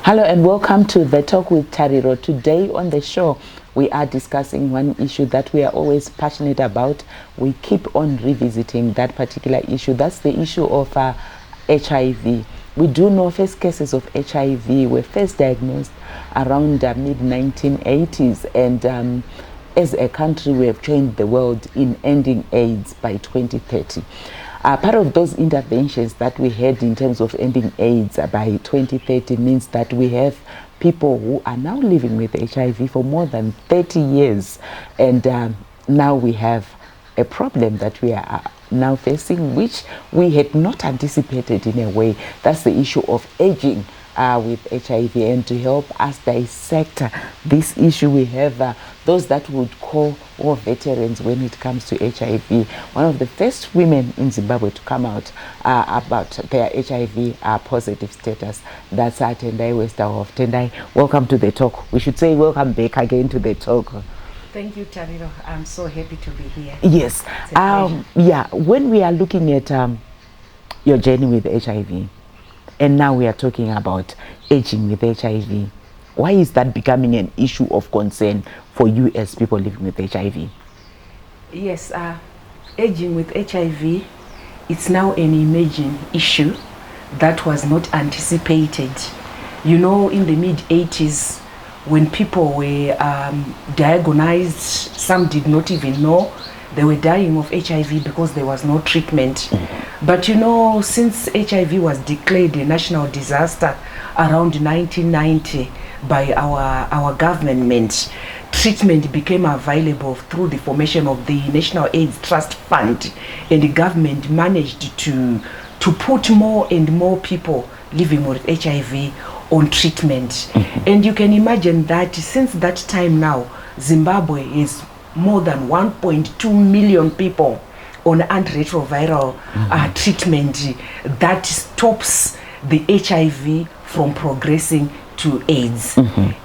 Hello and welcome to The Talk with Tariro. Today on the show, we are discussing one issue that we are always passionate about. We keep on revisiting that particular issue. That's the issue of HIV. We do know first cases of HIV were first diagnosed around the mid-1980s, and as a country, we have joined the world in ending AIDS by 2030. Part of those interventions that we had in terms of ending AIDS by 2030 means that we have people who are now living with HIV for more than 30 years. And now we have a problem that we are now facing, which we had not anticipated in a way. That's the issue of aging with HIV. And to help us dissect this issue, we have those that would call all veterans when it comes to HIV. One of the first women in Zimbabwe to come out about their HIV positive status, that's Tendai Westerhoff. Tendai, welcome to The Talk. We should say welcome back again to The Talk. Thank you, Tariro. I'm so happy to be here. Yes. Yeah, when we are looking at your journey with HIV, and now we are talking about aging with HIV, why is that becoming an issue of concern for you as people living with HIV? Yes, aging with HIV, it's now an emerging issue that was not anticipated. You know, in the mid-80s, when people were diagnosed, some did not even know they were dying of HIV because there was no treatment. But you know, since HIV was declared a national disaster around 1990 by our government, treatment became available through the formation of the National AIDS Trust Fund, and the government managed to put more and more people living with HIV on treatment. And you can imagine that since that time now, Zimbabwe is more than 1.2 million people on antiretroviral treatment that stops the HIV from progressing to AIDS.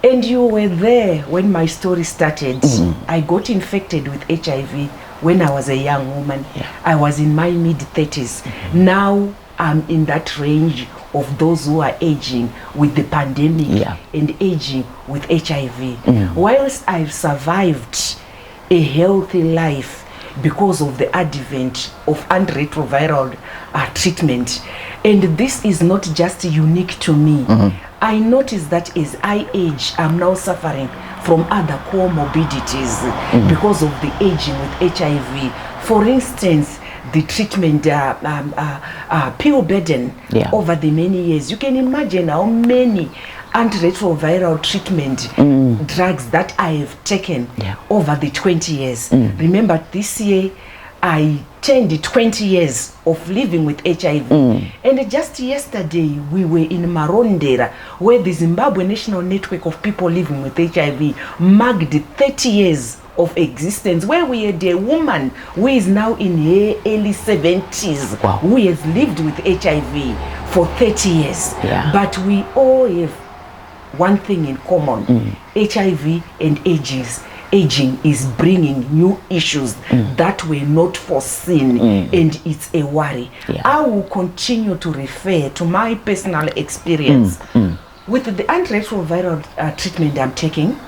And you were there when my story started. I got infected with HIV when I was a young woman. I was in my mid-30s. Now I'm in that range of those who are aging with the pandemic and aging with HIV. Whilst I've survived a healthy life because of the advent of antiretroviral treatment, and this is not just unique to me. I notice that as I age, I'm now suffering from other comorbidities because of the aging with HIV. For instance, the treatment pill burden over the many years. You can imagine how many antiretroviral treatment drugs that I have taken over the 20 years. Remember, this year I turned 20 years of living with HIV. And just yesterday we were in Marondera, where the Zimbabwe National Network of People Living with HIV marked 30 years of existence, where we had a woman who is now in her early 70s, who has lived with HIV for 30 years. But we all have one thing in common. HIV and aging is bringing new issues that were not foreseen, and it's a worry. I will continue to refer to my personal experience with the antiretroviral treatment I'm taking.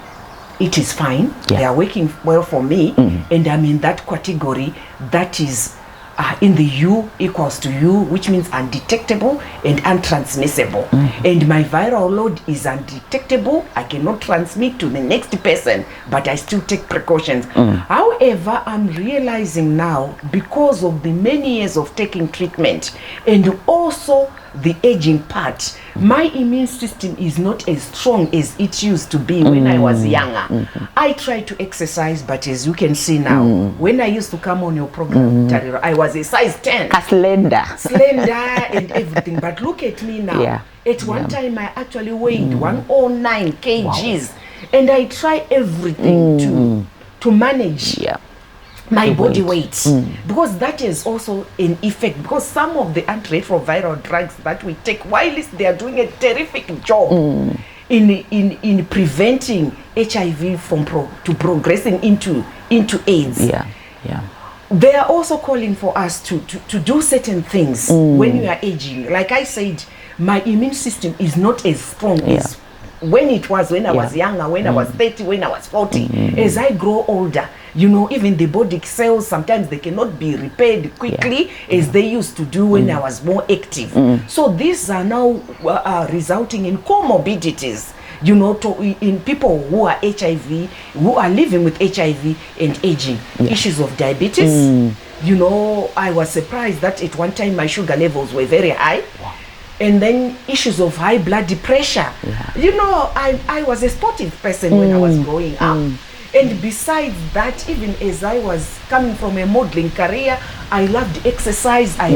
It is fine. They are working well for me, and I'm in that category that is in the U equals to U, which means undetectable and untransmissible. And my viral load is undetectable. I cannot transmit to the next person, but I still take precautions. However, I'm realizing now, because of the many years of taking treatment and also the aging part, my immune system is not as strong as it used to be when I was younger. I try to exercise, but as you can see now, when I used to come on your program, Tariro, I was a size 10. Slender And everything. But look at me now. At one time, I actually weighed 109 kgs. And I try everything to manage my body weight, because that is also an effect, because some of the antiretroviral drugs that we take, while they are doing a terrific job in preventing HIV from progressing into AIDS, they are also calling for us to do certain things when we are aging. Like I said, my immune system is not as strong as when it was when I was younger, when I was 30, when I was 40. As I grow older, you know, even the body cells, sometimes they cannot be repaired quickly as they used to do when I was more active. So these are now resulting in comorbidities, you know, in people who are HIV, who are living with HIV and aging. Issues of diabetes. You know, I was surprised that at one time my sugar levels were very high. And then issues of high blood pressure. You know, I was a sportive person when I was growing up. And besides that, even as I was coming from a modeling career, I loved exercise, I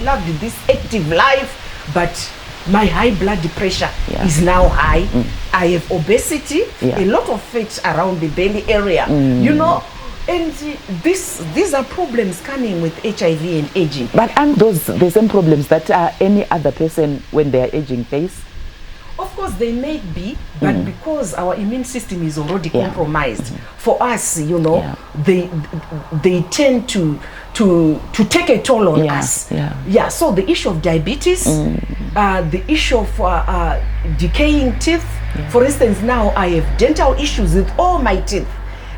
loved this active life, but my high blood pressure is now high. I have obesity, a lot of fat around the belly area, you know. And these are problems coming with HIV and aging. But aren't those the same problems that any other person when they are aging face? Of course they may be, but because our immune system is already compromised, for us, you know, they tend to take a toll on us. So the issue of diabetes, the issue of decaying teeth. For instance, now I have dental issues with all my teeth,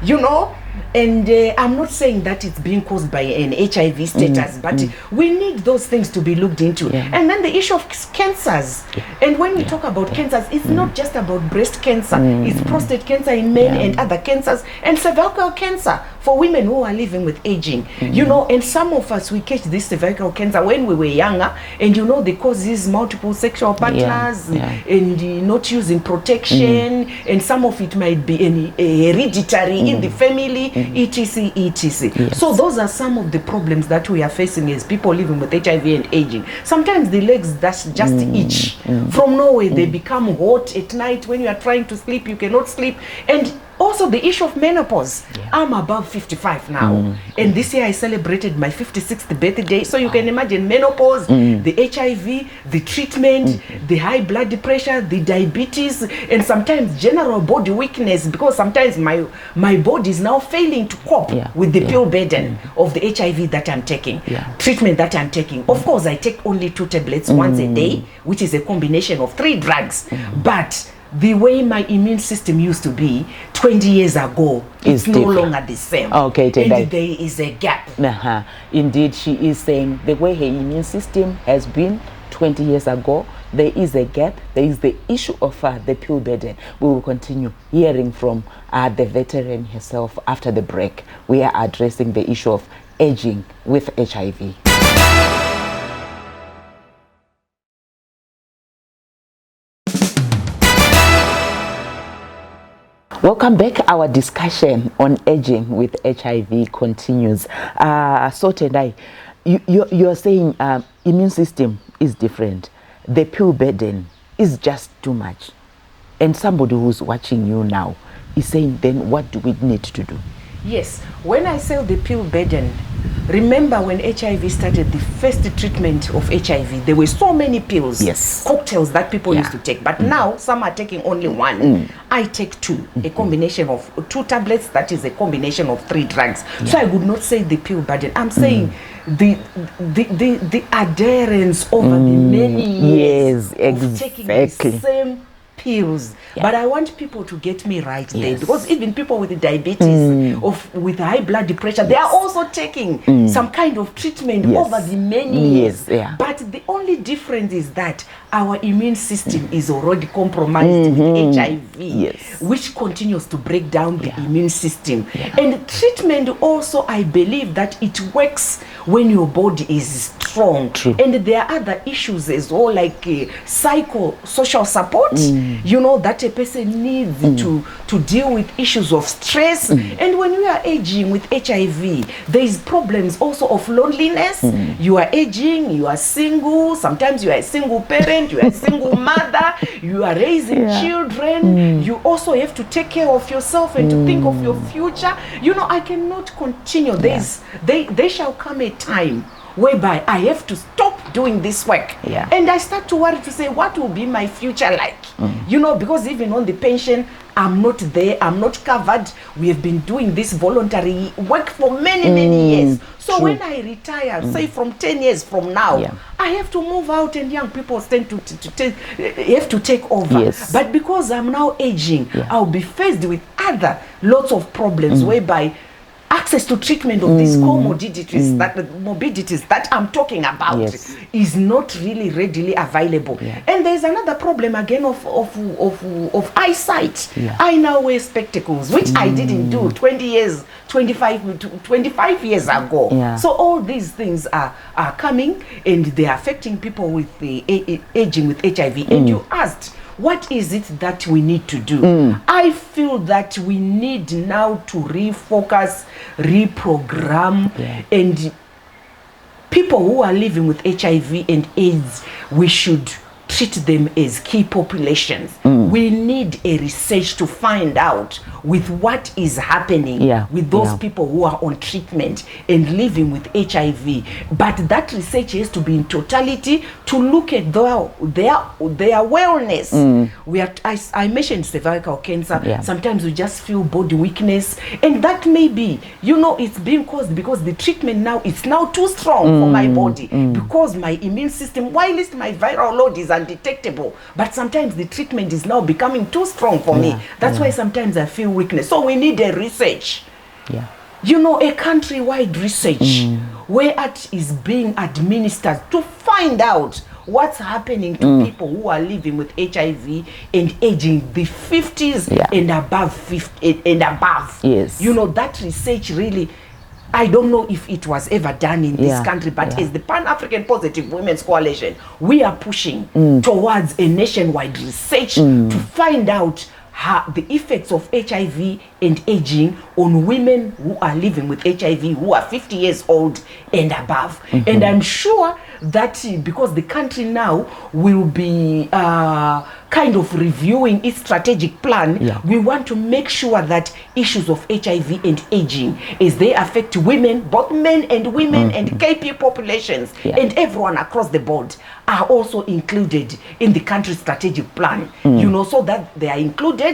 you know. And I'm not saying that it's being caused by an HIV status, but we need those things to be looked into. And then the issue of cancers. And when we talk about cancers, it's not just about breast cancer. It's prostate cancer in men and other cancers, and cervical cancer for women who are living with aging. You know, and some of us, we catch this cervical cancer when we were younger, and you know, they cause these multiple sexual partners and not using protection, and some of it might be hereditary in the family, etc, etc. So those are some of the problems that we are facing as people living with HIV and aging. Sometimes the legs that just itch from nowhere, they become hot at night. When you are trying to sleep, you cannot sleep. And also the issue of menopause. I'm above 55 now, and this year I celebrated my 56th birthday. So you can imagine menopause, the HIV, the treatment, the high blood pressure, the diabetes, and sometimes general body weakness, because sometimes my body is now failing to cope with the pill burden of the HIV that I'm taking, treatment that I'm taking. Of course, I take only 2 tablets once a day, which is a combination of 3 drugs, but the way my immune system used to be 20 years ago, it's no longer the same. Okay, and there is a gap. Indeed, she is saying the way her immune system has been 20 years ago, there is a gap. There is the issue of the pill burden. We will continue hearing from the veteran herself after the break. We are addressing the issue of aging with HIV. Welcome back. Our discussion on aging with HIV continues. So Tendai, you're saying immune system is different. The pill burden is just too much. And somebody who's watching you now is saying, then what do we need to do? Yes, when I say the pill burden, remember when HIV started, the first treatment of HIV, there were so many pills, cocktails that people used to take. But now some are taking only 1. I take 2, a combination of 2 tablets, that is a combination of 3 drugs. So I would not say the pill burden. I'm saying the adherence over the many years of taking the same pills. But I want people to get me right there, because even people with diabetes with high blood pressure, they are also taking some kind of treatment over the many years. But the only difference is that our immune system is already compromised with HIV, which continues to break down the immune system. And treatment also, I believe that it works when your body is strong. And there are other issues as well, like psychosocial support, you know, that a person needs to deal with issues of stress. And when we are aging with HIV, there is problems also of loneliness. You are aging, you are single, sometimes you are a single parent, you are a single mother, you are raising children, you also have to take care of yourself and to think of your future. You know, I cannot continue. There shall come a time whereby I have to stop doing this work. Yeah. And I start to worry to say, what will be my future like? You know, because even on the pension, I'm not there, I'm not covered. We have been doing this voluntary work for many, many years. So true. when I retire, say from 10 years from now, Yeah. I have to move out and young people tend to have to take over. Yes. But because I'm now aging, Yeah. I'll be faced with other lots of problems whereby access to treatment of these comorbidities, morbidities that I'm talking about, Yes. is not really readily available. Yeah. And there's another problem again of eyesight. Yeah. I now wear spectacles, which I didn't do 25 years ago. Yeah. So all these things are coming, and they're affecting people with the aging with HIV. And you asked, what is it that we need to do? I feel that we need now to refocus, reprogram, and people who are living with HIV and AIDS, we should treat them as key populations. We need a research to find out with what is happening with those people who are on treatment and living with HIV. But that research has to be in totality to look at their wellness. I mentioned cervical cancer. Sometimes we just feel body weakness, and that may be, you know, it's being caused because the treatment now, it's now too strong for my body, because my immune system, while my viral load is undetectable, but sometimes the treatment is now becoming too strong for me. That's why sometimes I feel weakness. So we need a research, you know, a countrywide research where it is being administered to find out what's happening to people who are living with HIV and aging the 50s and above 50 and above. Yes. You know, that research really, I don't know if it was ever done in this country, but as the Pan-African Positive Women's Coalition, we are pushing towards a nationwide research to find out how the effects of HIV and aging on women who are living with HIV, who are 50 years old and above. And I'm sure that because the country now will be kind of reviewing its strategic plan, we want to make sure that issues of HIV and aging, as they affect women, both men and women and KP populations and everyone across the board, are also included in the country's strategic plan, you know, so that they are included,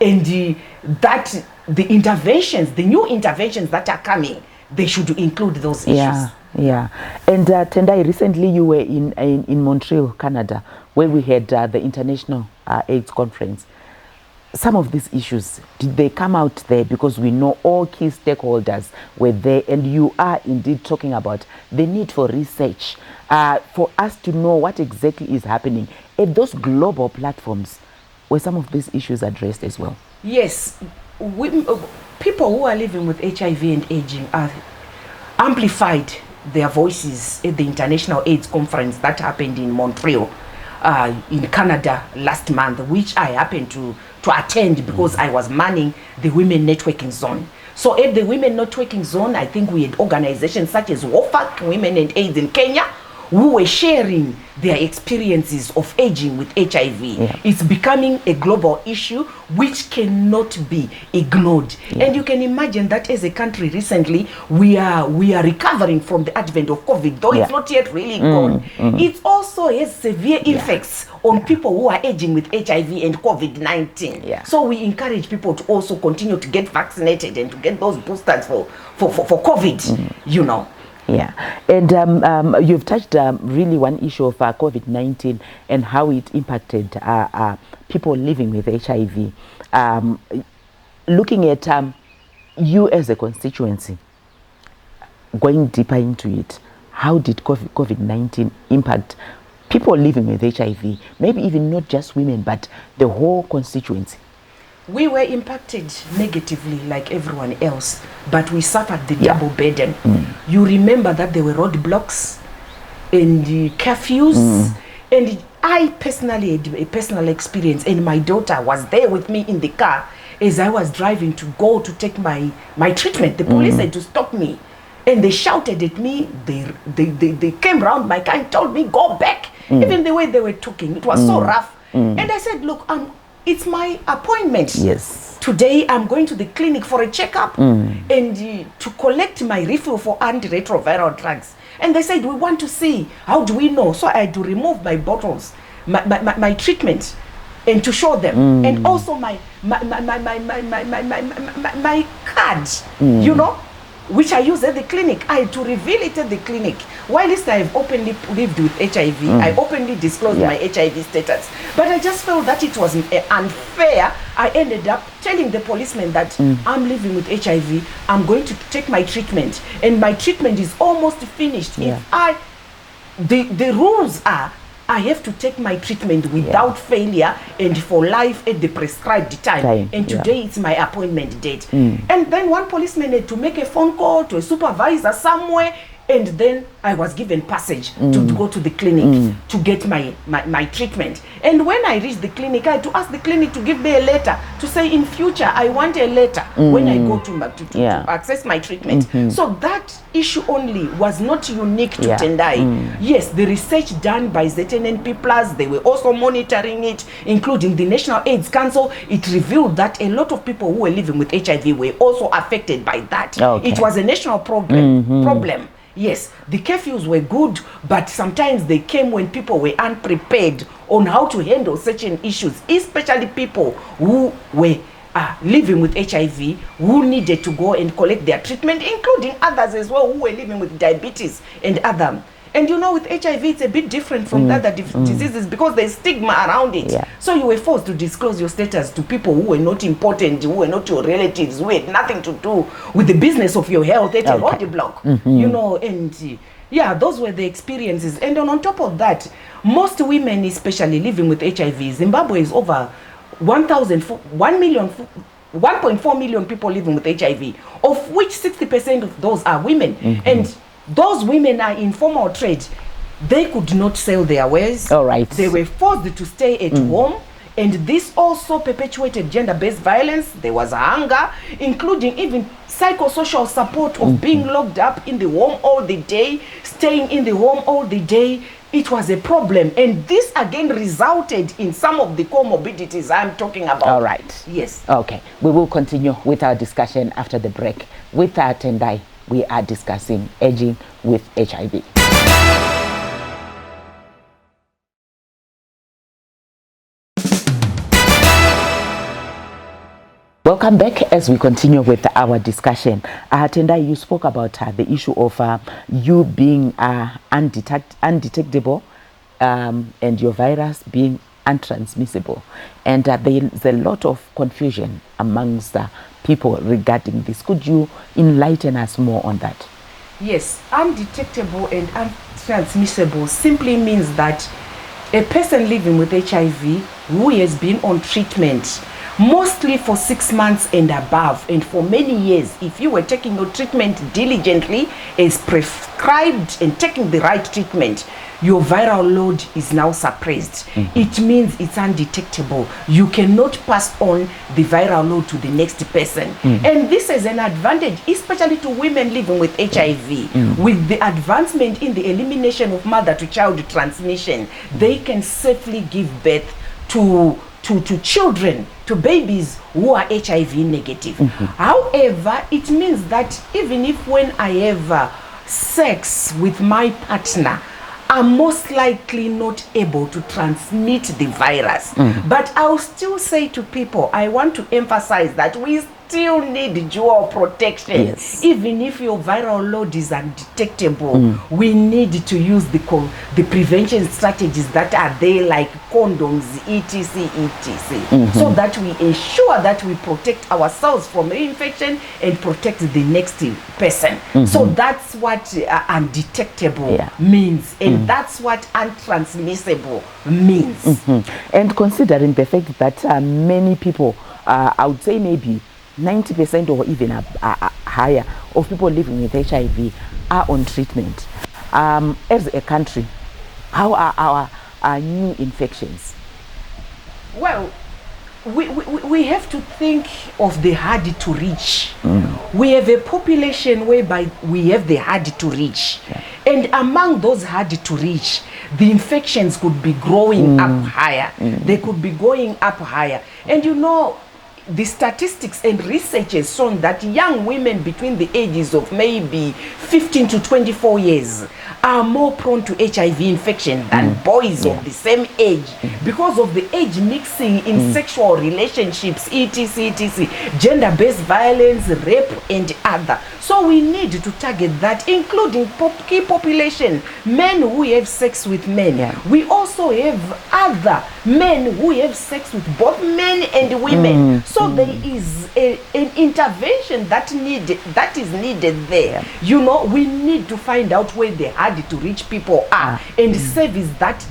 and that the interventions, the new interventions that are coming, they should include those issues. And Tendai, recently you were in Montreal, Canada, where we had the International AIDS Conference. Some of these issues, did they come out there? Because we know all key stakeholders were there, and you are indeed talking about the need for research for us to know what exactly is happening at those global platforms. Were some of these issues addressed as well? Yes. People who are living with HIV and aging are amplified their voices at the International AIDS Conference that happened in Montreal, in Canada last month, which I happened to attend because I was manning the Women Networking Zone. So at the Women Networking Zone, I think we had organizations such as WOFAC, Women and AIDS in Kenya, who were sharing their experiences of aging with HIV. It's becoming a global issue which cannot be ignored. And you can imagine that as a country recently, we are recovering from the advent of COVID, though it's not yet really gone. It also has severe effects on people who are aging with HIV and COVID-19. So we encourage people to also continue to get vaccinated and to get those boosters for COVID, you know. And you've touched really one issue of COVID-19 and how it impacted people living with HIV. Looking at you as a constituency, going deeper into it, how did COVID-19 impact people living with HIV? Maybe even not just women, but the whole constituency. We were impacted negatively like everyone else, but we suffered the double burden. You remember that there were roadblocks and curfews, and I personally had a personal experience, and my daughter was there with me in the car as I was driving to go to take my treatment. The police had to stop me, and they shouted at me. They came around my car and told me, go back. Even the way they were talking, it was so rough. And I said, look, it's my appointment Today I'm going to the clinic for a checkup and to collect my refill for antiretroviral drugs. And they said, we want to see, how do we know? So I had to remove my bottles, my treatment, and to show them. And also my card, you know, which I use at the clinic. I had to reveal it at the clinic. While I have openly lived with HIV, I openly disclosed my HIV status. But I just felt that it was unfair. I ended up telling the policeman that I'm living with HIV, I'm going to take my treatment, and my treatment is almost finished. If the rules are, I have to take my treatment without failure and for life at the prescribed time. And today it's my appointment date. And then one policeman had to make a phone call to a supervisor somewhere, and then I was given passage to go to the clinic to get my treatment. And when I reached the clinic, I had to ask the clinic to give me a letter to say, in future I want a letter when I go to access my treatment. So that issue only was not unique to Tendai. Yes, the research done by ZNNP Plus, they were also monitoring it, including the National AIDS Council. It revealed that a lot of people who were living with HIV were also affected by that. It was a national problem. Yes, the curfews were good, but sometimes they came when people were unprepared on how to handle certain issues, especially people who were living with HIV, who needed to go and collect their treatment, including others as well who were living with diabetes and other. And you know, with HIV, it's a bit different from the other diseases because there's stigma around it. So you were forced to disclose your status to people who were not important, who were not your relatives, who had nothing to do with the business of your health at a roadblock. You know, and yeah, those were the experiences. And on top of that, most women, especially living with HIV, Zimbabwe is over 1.4 million people living with HIV, of which 60% of those are women. And those women are in formal trade. They could not sell their wares. They were forced to stay at home. And this also perpetuated gender-based violence. There was hunger, including even psychosocial support of being locked up in the home all the day, staying in the home all the day. It was a problem. And this again resulted in some of the comorbidities I'm talking about. Yes. Okay. We will continue with our discussion after the break. With our Tendai, we are discussing aging with HIV. Welcome back as we continue with our discussion. Tendai, you spoke about the issue of you being undetectable and your virus being untransmissible. And there's a lot of confusion amongst people regarding this. Could you enlighten us more on that? Yes, undetectable and untransmissible simply means that a person living with HIV who has been on treatment mostly for 6 months and above, and for many years, if you were taking your treatment diligently as prescribed and taking the right treatment, your viral load is now suppressed. It means it's undetectable. You cannot pass on the viral load to the next person. And this is an advantage, especially to women living with HIV. With the advancement in the elimination of mother-to-child transmission, they can safely give birth to children, to babies who are HIV negative. However, it means that even if when I have sex with my partner, I'm most likely not able to transmit the virus. But I'll still say to people, I want to emphasize that we still need dual protection. Even if your viral load is undetectable, we need to use the prevention strategies that are there, like condoms, etc., so that we ensure that we protect ourselves from reinfection and protect the next person. So that's what undetectable means, and that's what untransmissible means. And considering the fact that many people, I would say maybe 90% or even higher of people living with HIV are on treatment. As a country, how are our new infections? Well, we have to think of the hard to reach. We have a population whereby we have the hard to reach. And among those hard to reach, the infections could be growing up higher. They could be going up higher. And you know, the statistics and research has shown that young women between the ages of maybe 15 to 24 years are more prone to HIV infection than boys of the same age because of the age mixing in sexual relationships, etc., gender-based violence, rape, and other. So we need to target that, including key population, men who have sex with men. We also have other men who have sex with both men and women. So there is an intervention that is needed there. You know, we need to find out where the hard to reach people are and service that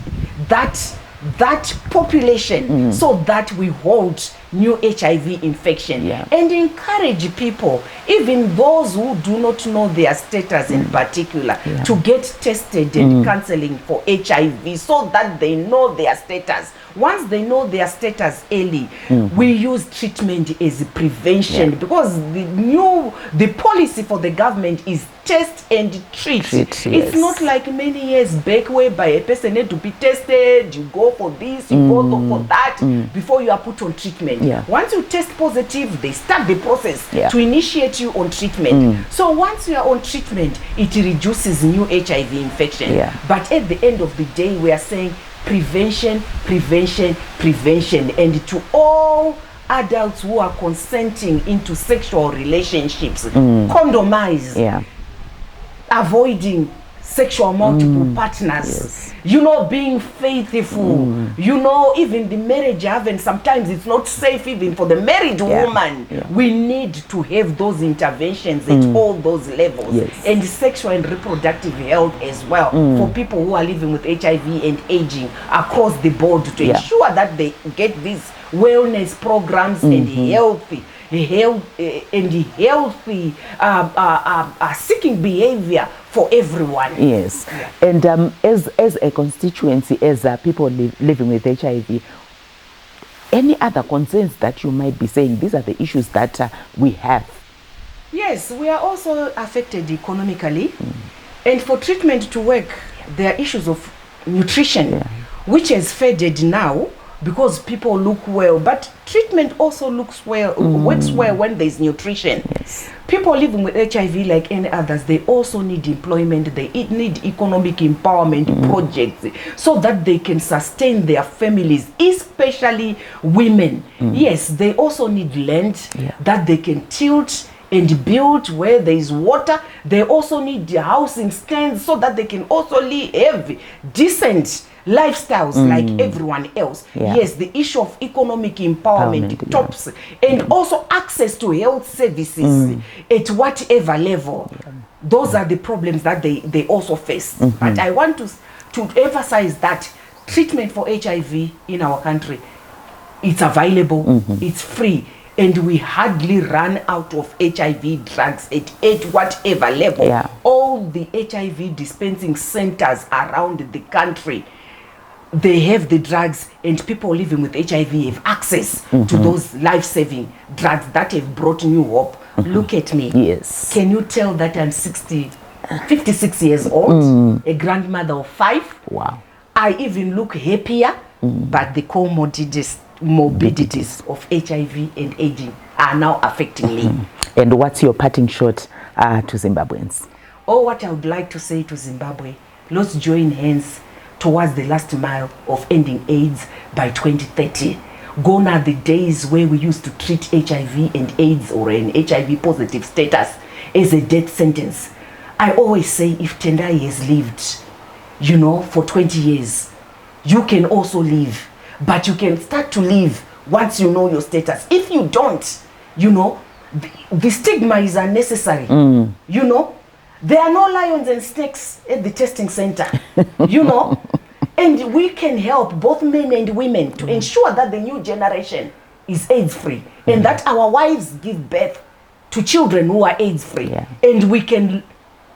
population so that we hold new HIV infection and encourage people, even those who do not know their status in particular, to get tested and counseling for HIV so that they know their status. Once they know their status early, we use treatment as a prevention because the policy for the government is test and treat. It's not like many years back whereby a person had to be tested, you go for this, you go for that before you are put on treatment. Once you test positive, they start the process to initiate you on treatment. So once you are on treatment, it reduces new HIV infection. But at the end of the day, we are saying prevention, prevention, prevention. And to all adults who are consenting into sexual relationships, condomize, avoiding sexual multiple partners, you know, being faithful, you know, even the marriage haven, sometimes it's not safe even for the married woman. We need to have those interventions at all those levels, and sexual and reproductive health as well for people who are living with HIV and aging across the board to ensure that they get these wellness programs and healthy seeking behavior for everyone. And as a constituency, as people living with HIV, any other concerns that you might be saying, these are the issues that we have? Yes, we are also affected economically, and for treatment to work, there are issues of nutrition, which has faded now because people look well, but treatment also works well when there's nutrition. People living with HIV, like any others, they also need employment, they need economic empowerment projects so that they can sustain their families, especially women. Yes, they also need land that they can tilt and build where there is water. They also need the housing stands so that they can also have decent lifestyles like everyone else. Yes, the issue of economic empowerment tops, and also access to health services at whatever level. Those are the problems that they also face. But I want to emphasize that treatment for HIV in our country, it's available, it's free, and we hardly run out of HIV drugs at whatever level. All the HIV dispensing centers around the country, they have the drugs, and people living with HIV have access to those life-saving drugs that have brought new hope. Look at me. Can you tell that I'm 56 years old, a grandmother of 5? Wow. I even look happier, but the morbidities of HIV and aging are now affecting me. And what's your parting shot to Zimbabweans? What I would like to say to Zimbabwe, let's join hands towards the last mile of ending AIDS by 2030. Gone are the days where we used to treat HIV and AIDS or an HIV positive status as a death sentence. I always say if Tendai has lived, you know, for 20 years, you can also live, but you can start to live once you know your status. If you don't, you know, the stigma is unnecessary. You know, there are no lions and snakes at the testing center, you know, and we can help both men and women to ensure that the new generation is AIDS-free and that our wives give birth to children who are AIDS-free. And we can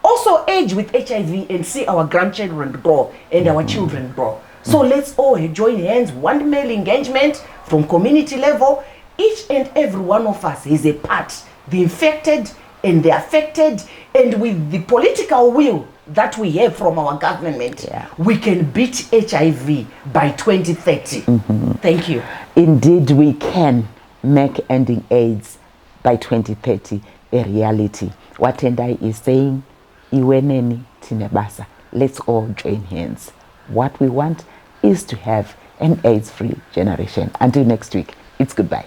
also age with HIV and see our grandchildren grow and our children grow. So let's all join hands, one male engagement from community level. Each and every one of us is a part, the infected and the affected, and with the political will that we have from our government, we can beat HIV by 2030. Thank you. Indeed we can. make ending AIDS by 2030 a reality. What Tendai is saying, Iweneni Tinebasa. Let's all join hands. What we want is to have an AIDS-free generation. Until next week, it's goodbye.